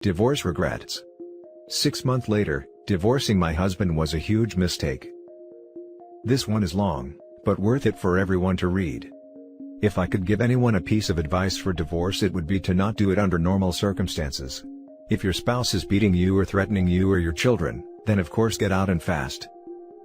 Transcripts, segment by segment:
Divorce regrets. 6 months later, divorcing my husband was a huge mistake. This one is long, but worth it for everyone to read. If I could give anyone a piece of advice for divorce, it would be to not do it under normal circumstances. If your spouse is beating you or threatening you or your children, then of course get out and fast.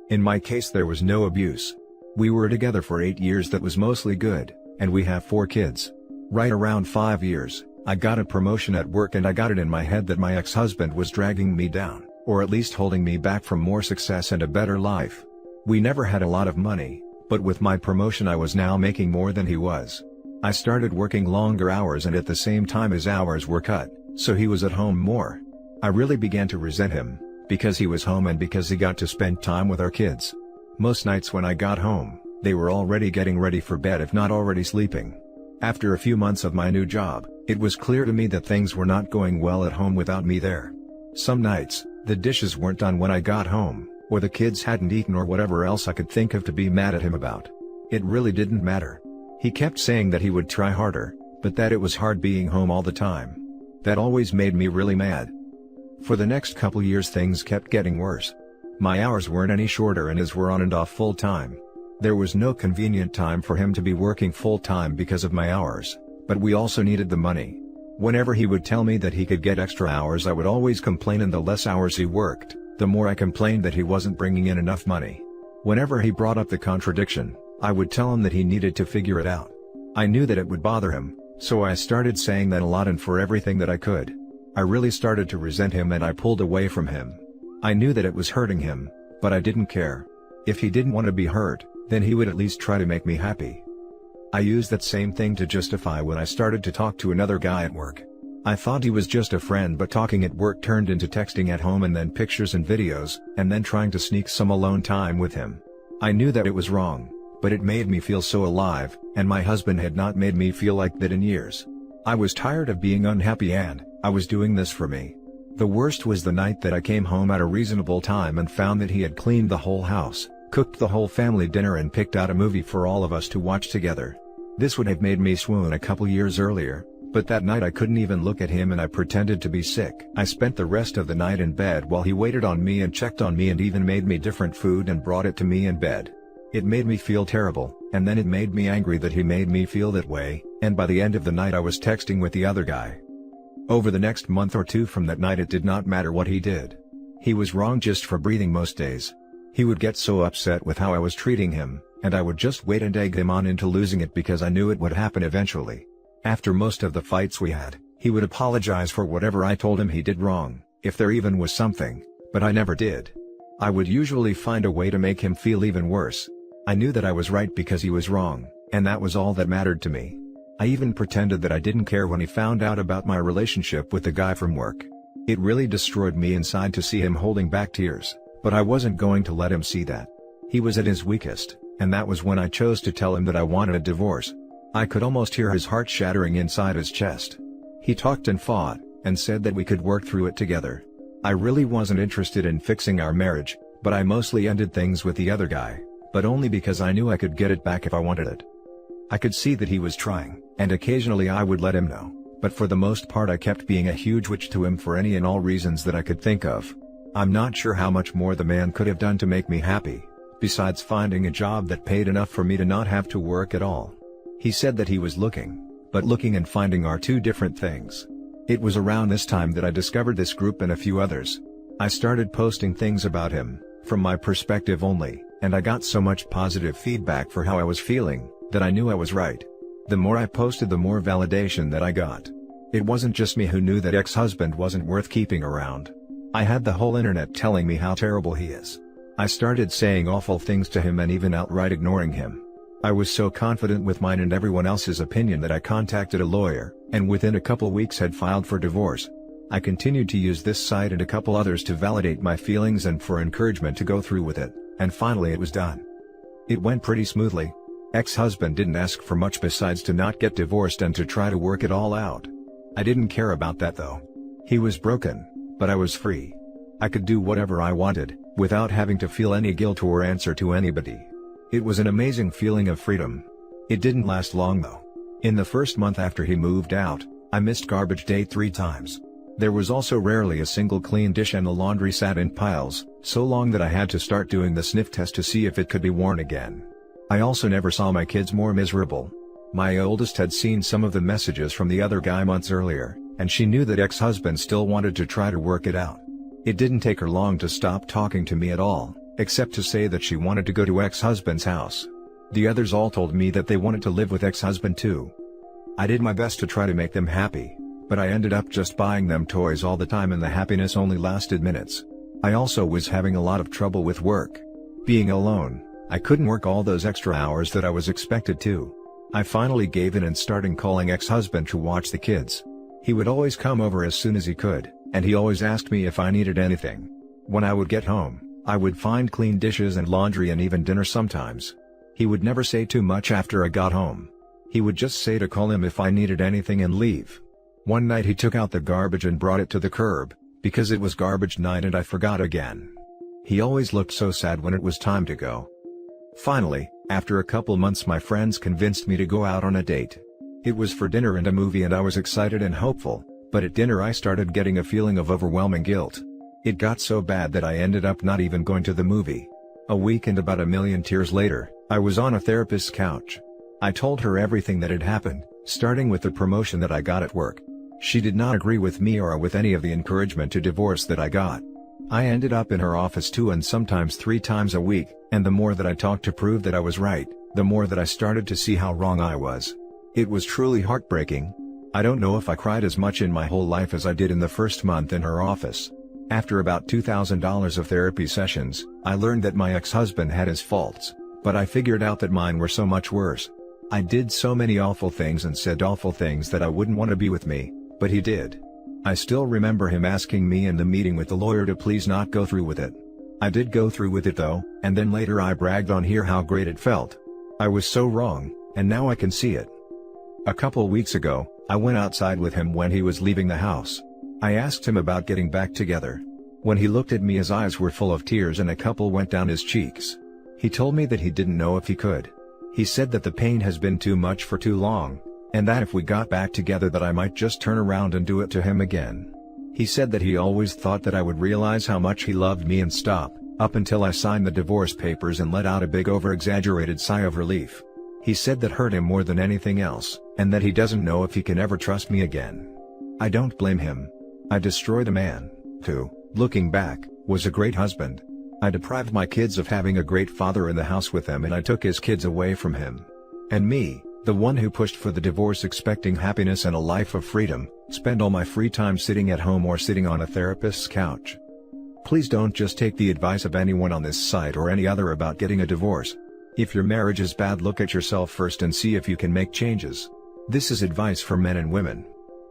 In my case there was no abuse. We were together for 8 years, that was mostly good, and we have 4 kids. Right around 5 years, I got a promotion at work and I got it in my head that my ex-husband was dragging me down, or at least holding me back from more success and a better life. We never had a lot of money, but with my promotion I was now making more than he was. I started working longer hours and at the same time his hours were cut, so he was at home more. I really began to resent him, because he was home and because he got to spend time with our kids. Most nights when I got home, they were already getting ready for bed if not already sleeping. After a few months of my new job, it was clear to me that things were not going well at home without me there. Some nights, the dishes weren't done when I got home, or the kids hadn't eaten, or whatever else I could think of to be mad at him about. It really didn't matter. He kept saying that he would try harder, but that it was hard being home all the time. That always made me really mad. For the next couple years things kept getting worse. My hours weren't any shorter and his were on and off full time. There was no convenient time for him to be working full time because of my hours, but we also needed the money. Whenever he would tell me that he could get extra hours, I would always complain, and the less hours he worked, the more I complained that he wasn't bringing in enough money. Whenever he brought up the contradiction, I would tell him that he needed to figure it out. I knew that it would bother him, so I started saying that a lot and for everything that I could. I really started to resent him and I pulled away from him. I knew that it was hurting him, but I didn't care. If he didn't want to be hurt, then he would at least try to make me happy. I used that same thing to justify when I started to talk to another guy at work. I thought he was just a friend, but talking at work turned into texting at home and then pictures and videos, and then trying to sneak some alone time with him. I knew that it was wrong, but it made me feel so alive, and my husband had not made me feel like that in years. I was tired of being unhappy and I was doing this for me. The worst was the night that I came home at a reasonable time and found that he had cleaned the whole house, cooked the whole family dinner and picked out a movie for all of us to watch together. This would have made me swoon a couple years earlier, but that night I couldn't even look at him and I pretended to be sick. I spent the rest of the night in bed while he waited on me and checked on me and even made me different food and brought it to me in bed. It made me feel terrible, and then it made me angry that he made me feel that way, and by the end of the night I was texting with the other guy. Over the next month or two from that night it did not matter what he did. He was wrong just for breathing most days. He would get so upset with how I was treating him, and I would just wait and egg him on into losing it because I knew it would happen eventually. After most of the fights we had, he would apologize for whatever I told him he did wrong, if there even was something, but I never did. I would usually find a way to make him feel even worse. I knew that I was right because he was wrong, and that was all that mattered to me. I even pretended that I didn't care when he found out about my relationship with the guy from work. It really destroyed me inside to see him holding back tears, but I wasn't going to let him see that. He was at his weakest, and that was when I chose to tell him that I wanted a divorce. I could almost hear his heart shattering inside his chest. He talked and fought, and said that we could work through it together. I really wasn't interested in fixing our marriage, but I mostly ended things with the other guy, but only because I knew I could get it back if I wanted it. I could see that he was trying, and occasionally I would let him know, but for the most part I kept being a huge witch to him for any and all reasons that I could think of. I'm not sure how much more the man could have done to make me happy, besides finding a job that paid enough for me to not have to work at all. He said that he was looking, but looking and finding are two different things. It was around this time that I discovered this group and a few others. I started posting things about him, from my perspective only, and I got so much positive feedback for how I was feeling, that I knew I was right. The more I posted, the more validation that I got. It wasn't just me who knew that ex-husband wasn't worth keeping around. I had the whole internet telling me how terrible he is. I started saying awful things to him and even outright ignoring him. I was so confident with mine and everyone else's opinion that I contacted a lawyer, and within a couple weeks had filed for divorce. I continued to use this site and a couple others to validate my feelings and for encouragement to go through with it, and finally it was done. It went pretty smoothly. Ex-husband didn't ask for much besides to not get divorced and to try to work it all out. I didn't care about that though. He was broken, but I was free. I could do whatever I wanted, without having to feel any guilt or answer to anybody. It was an amazing feeling of freedom. It didn't last long though. In the first month after he moved out, I missed garbage day 3 times. There was also rarely a single clean dish and the laundry sat in piles, so long that I had to start doing the sniff test to see if it could be worn again. I also never saw my kids more miserable. My oldest had seen some of the messages from the other guy months earlier, and she knew that ex-husband still wanted to try to work it out. It didn't take her long to stop talking to me at all, except to say that she wanted to go to ex-husband's house. The others all told me that they wanted to live with ex-husband too. I did my best to try to make them happy, but I ended up just buying them toys all the time and the happiness only lasted minutes. I also was having a lot of trouble with work. Being alone, I couldn't work all those extra hours that I was expected to. I finally gave in and started calling ex-husband to watch the kids. He would always come over as soon as he could, and he always asked me if I needed anything. When I would get home, I would find clean dishes and laundry and even dinner sometimes. He would never say too much after I got home. He would just say to call him if I needed anything and leave. One night he took out the garbage and brought it to the curb, because it was garbage night and I forgot again. He always looked so sad when it was time to go. Finally, after a couple months my friends convinced me to go out on a date. It was for dinner and a movie and I was excited and hopeful, but at dinner I started getting a feeling of overwhelming guilt. It got so bad that I ended up not even going to the movie. A week and about 1,000,000 tears later, I was on a therapist's couch. I told her everything that had happened, starting with the promotion that I got at work. She did not agree with me or with any of the encouragement to divorce that I got. I ended up in her office 2 and sometimes 3 times a week, and the more that I talked to prove that I was right, the more that I started to see how wrong I was. It was truly heartbreaking. I don't know if I cried as much in my whole life as I did in the first month in her office. After about $2,000 of therapy sessions, I learned that my ex-husband had his faults, but I figured out that mine were so much worse. I did so many awful things and said awful things that I wouldn't want to be with me, but he did. I still remember him asking me in the meeting with the lawyer to please not go through with it. I did go through with it though, and then later I bragged on here how great it felt. I was so wrong, and now I can see it. A couple weeks ago, I went outside with him when he was leaving the house. I asked him about getting back together. When he looked at me his eyes were full of tears and a couple went down his cheeks. He told me that he didn't know if he could. He said that the pain has been too much for too long, and that if we got back together that I might just turn around and do it to him again. He said that he always thought that I would realize how much he loved me and stop, up until I signed the divorce papers and let out a big over-exaggerated sigh of relief. He said that hurt him more than anything else, and that he doesn't know if he can ever trust me again. I don't blame him. I destroyed a man, who, looking back, was a great husband. I deprived my kids of having a great father in the house with them and I took his kids away from him. And me, the one who pushed for the divorce expecting happiness and a life of freedom, spend all my free time sitting at home or sitting on a therapist's couch. Please don't just take the advice of anyone on this site or any other about getting a divorce. If your marriage is bad, look at yourself first and see if you can make changes. This is advice for men and women.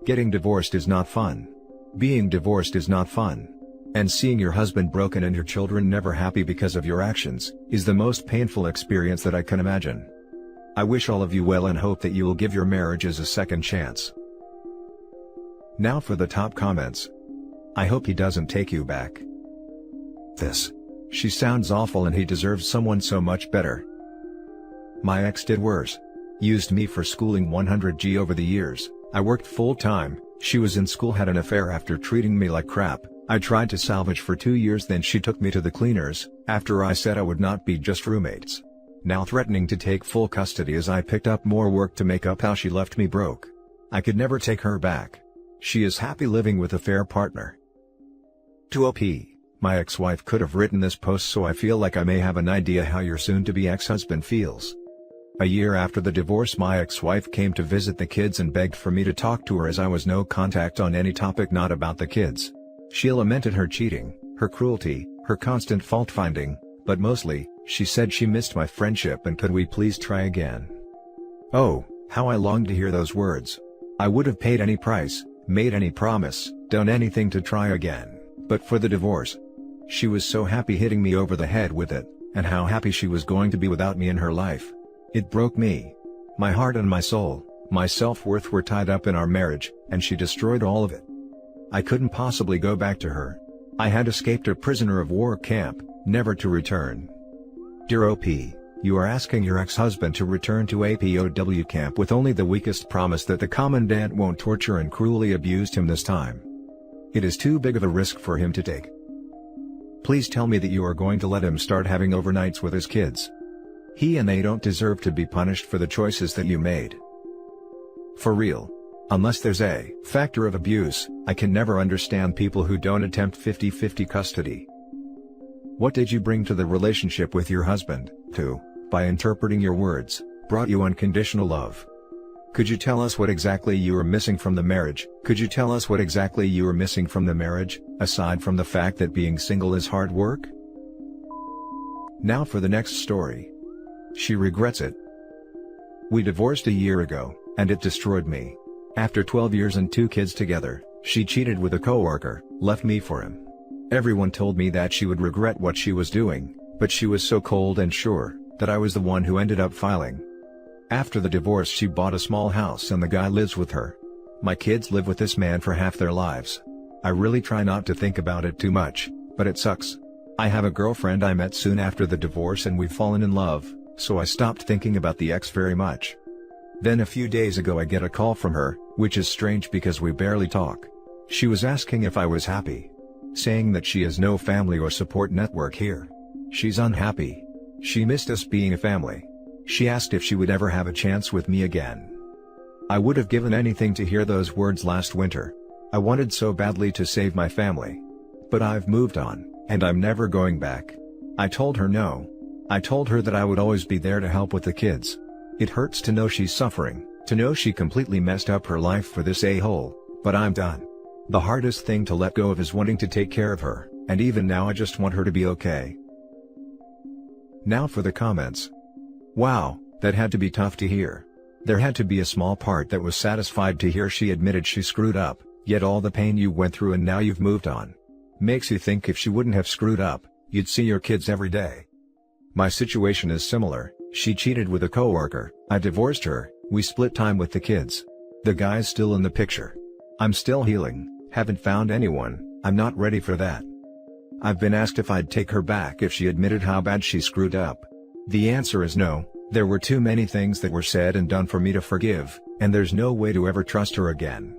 Getting divorced is not fun. Being divorced is not fun. And seeing your husband broken and your children never happy because of your actions, is the most painful experience that I can imagine. I wish all of you well and hope that you will give your marriages a second chance. Now for the top comments. I hope he doesn't take you back. This. She sounds awful and he deserves someone so much better. My ex did worse. Used me for schooling 100G over the years. I worked full time, she was in school, had an affair after treating me like crap. I tried to salvage for 2 years, then she took me to the cleaners, after I said I would not be just roommates. Now threatening to take full custody as I picked up more work to make up how she left me broke. I could never take her back. She is happy living with a fair partner. To OP, my ex-wife could have written this post, so I feel like I may have an idea how your soon-to-be ex-husband feels. A year after the divorce, my ex-wife came to visit the kids and begged for me to talk to her as I was no contact on any topic not about the kids. She lamented her cheating, her cruelty, her constant fault-finding, but mostly, she said she missed my friendship and could we please try again. Oh, how I longed to hear those words. I would have paid any price, made any promise, done anything to try again, but for the divorce. She was so happy hitting me over the head with it, and how happy she was going to be without me in her life. It broke me. My heart and my soul, my self-worth were tied up in our marriage, and she destroyed all of it. I couldn't possibly go back to her. I had escaped a prisoner of war camp, never to return. Dear OP, you are asking your ex-husband to return to a POW camp with only the weakest promise that the commandant won't torture and cruelly abuse him this time. It is too big of a risk for him to take. Please tell me that you are going to let him start having overnights with his kids. He and they don't deserve to be punished for the choices that you made. For real. Unless there's a factor of abuse, I can never understand people who don't attempt 50-50 custody. What did you bring to the relationship with your husband, who, by interpreting your words, brought you unconditional love? Could you tell us what exactly you were missing from the marriage? Could you tell us what exactly you were missing from the marriage, aside from the fact that being single is hard work? Now for the next story. She regrets it. We divorced a year ago, and it destroyed me. After 12 years and 2 kids together, she cheated with a coworker, left me for him. Everyone told me that she would regret what she was doing, but she was so cold and sure that I was the one who ended up filing. After the divorce, she bought a small house and the guy lives with her. My kids live with this man for half their lives. I really try not to think about it too much, but it sucks. I have a girlfriend I met soon after the divorce and we've fallen in love, so I stopped thinking about the ex very much. Then a few days ago I get a call from her, which is strange because we barely talk. She was asking if I was happy, saying that she has no family or support network here. She's unhappy. She missed us being a family. She asked if she would ever have a chance with me again. I would have given anything to hear those words last winter. I wanted so badly to save my family. But I've moved on, and I'm never going back. I told her no. I told her that I would always be there to help with the kids. It hurts to know she's suffering, to know she completely messed up her life for this a-hole, but I'm done. The hardest thing to let go of is wanting to take care of her, and even now I just want her to be okay. Now for the comments. Wow, that had to be tough to hear. There had to be a small part that was satisfied to hear she admitted she screwed up, yet all the pain you went through and now you've moved on. Makes you think if she wouldn't have screwed up, you'd see your kids every day. My situation is similar. She cheated with a coworker, I divorced her, we split time with the kids. The guy's still in the picture. I'm still healing, haven't found anyone, I'm not ready for that. I've been asked if I'd take her back if she admitted how bad she screwed up. The answer is no, there were too many things that were said and done for me to forgive, and there's no way to ever trust her again.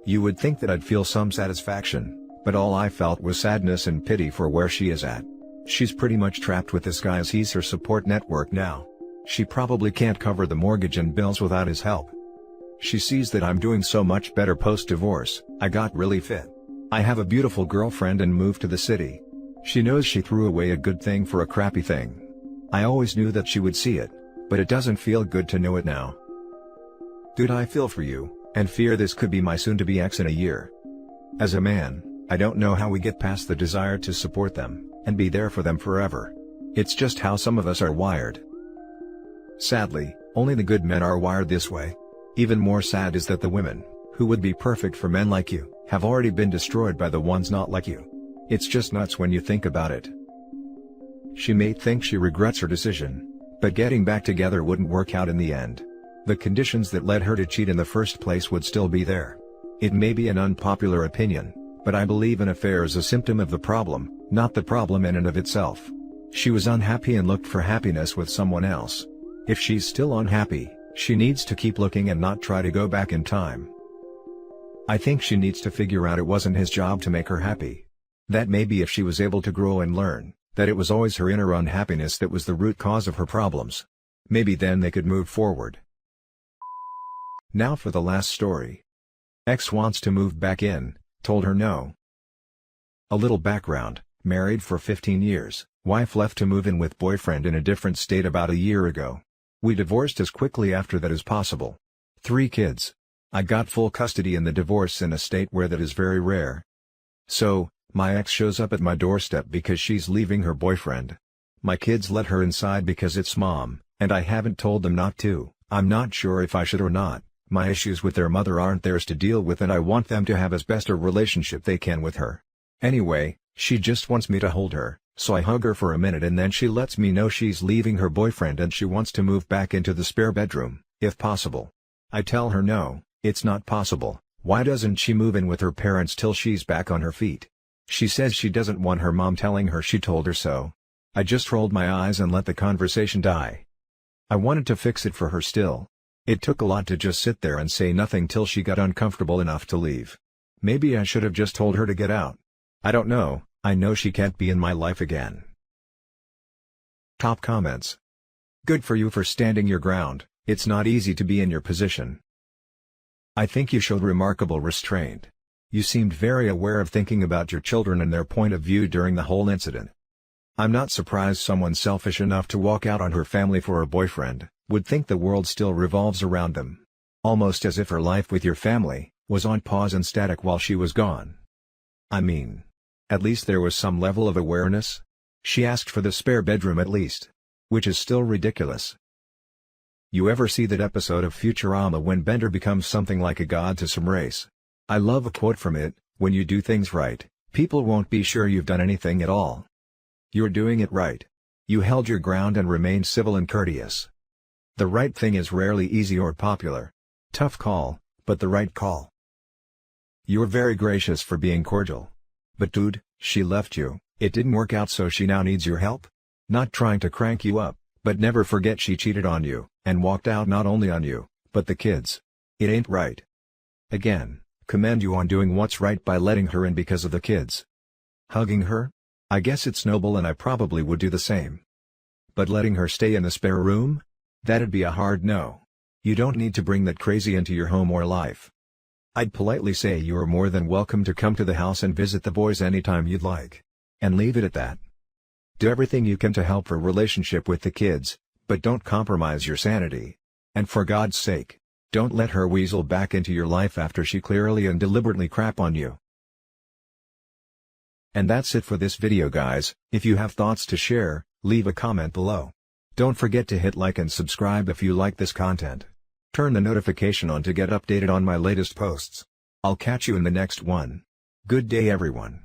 You would think that I'd feel some satisfaction, but all I felt was sadness and pity for where she is at. She's pretty much trapped with this guy as he's her support network now. She probably can't cover the mortgage and bills without his help. She sees that I'm doing so much better post-divorce, I got really fit. I have a beautiful girlfriend and moved to the city. She knows she threw away a good thing for a crappy thing. I always knew that she would see it, but it doesn't feel good to know it now. Dude, I feel for you, and fear this could be my soon-to-be ex in a year. As a man, I don't know how we get past the desire to support them, and be there for them forever. It's just how some of us are wired. Sadly, only the good men are wired this way. Even more sad is that the women, who would be perfect for men like you, have already been destroyed by the ones not like you. It's just nuts when you think about it. She may think she regrets her decision, but getting back together wouldn't work out in the end. The conditions that led her to cheat in the first place would still be there. It may be an unpopular opinion, but I believe an affair is a symptom of the problem, not the problem in and of itself. She was unhappy and looked for happiness with someone else. If she's still unhappy, she needs to keep looking and not try to go back in time. I think she needs to figure out it wasn't his job to make her happy. That maybe if she was able to grow and learn, that it was always her inner unhappiness that was the root cause of her problems. Maybe then they could move forward. Now for the last story. Ex wants to move back in, told her no. A little background, married for 15 years, wife left to move in with boyfriend in a different state about a year ago. We divorced as quickly after that as possible. 3 kids. I got full custody in the divorce in a state where that is very rare. So, my ex shows up at my doorstep because she's leaving her boyfriend. My kids let her inside because it's mom, and I haven't told them not to. I'm not sure if I should or not. My issues with their mother aren't theirs to deal with and I want them to have as best a relationship they can with her. Anyway, she just wants me to hold her, so I hug her for a minute and then she lets me know she's leaving her boyfriend and she wants to move back into the spare bedroom, if possible. I tell her no, it's not possible. Why doesn't she move in with her parents till she's back on her feet? She says she doesn't want her mom telling her she told her so. I just rolled my eyes and let the conversation die. I wanted to fix it for her still. It took a lot to just sit there and say nothing till she got uncomfortable enough to leave. Maybe I should have just told her to get out. I don't know, I know she can't be in my life again. Top comments. Good for you for standing your ground, it's not easy to be in your position. I think you showed remarkable restraint. You seemed very aware of thinking about your children and their point of view during the whole incident. I'm not surprised someone selfish enough to walk out on her family for a boyfriend would think the world still revolves around them. Almost as if her life with your family was on pause and static while she was gone. I mean, at least there was some level of awareness. She asked for the spare bedroom at least. Which is still ridiculous. You ever see that episode of Futurama when Bender becomes something like a god to some race? I love a quote from it, when you do things right, people won't be sure you've done anything at all. You're doing it right. You held your ground and remained civil and courteous. The right thing is rarely easy or popular. Tough call, but the right call. You're very gracious for being cordial. But dude, she left you, it didn't work out so she now needs your help? Not trying to crank you up, but never forget she cheated on you, and walked out not only on you, but the kids. It ain't right. Again, commend you on doing what's right by letting her in because of the kids. Hugging her? I guess it's noble and I probably would do the same. But letting her stay in the spare room? That'd be a hard no. You don't need to bring that crazy into your home or life. I'd politely say you are more than welcome to come to the house and visit the boys anytime you'd like. And leave it at that. Do everything you can to help her relationship with the kids, but don't compromise your sanity. And for God's sake, don't let her weasel back into your life after she clearly and deliberately crap on you. And that's it for this video guys. If you have thoughts to share, leave a comment below. Don't forget to hit like and subscribe if you like this content. Turn the notification on to get updated on my latest posts. I'll catch you in the next one. Good day everyone.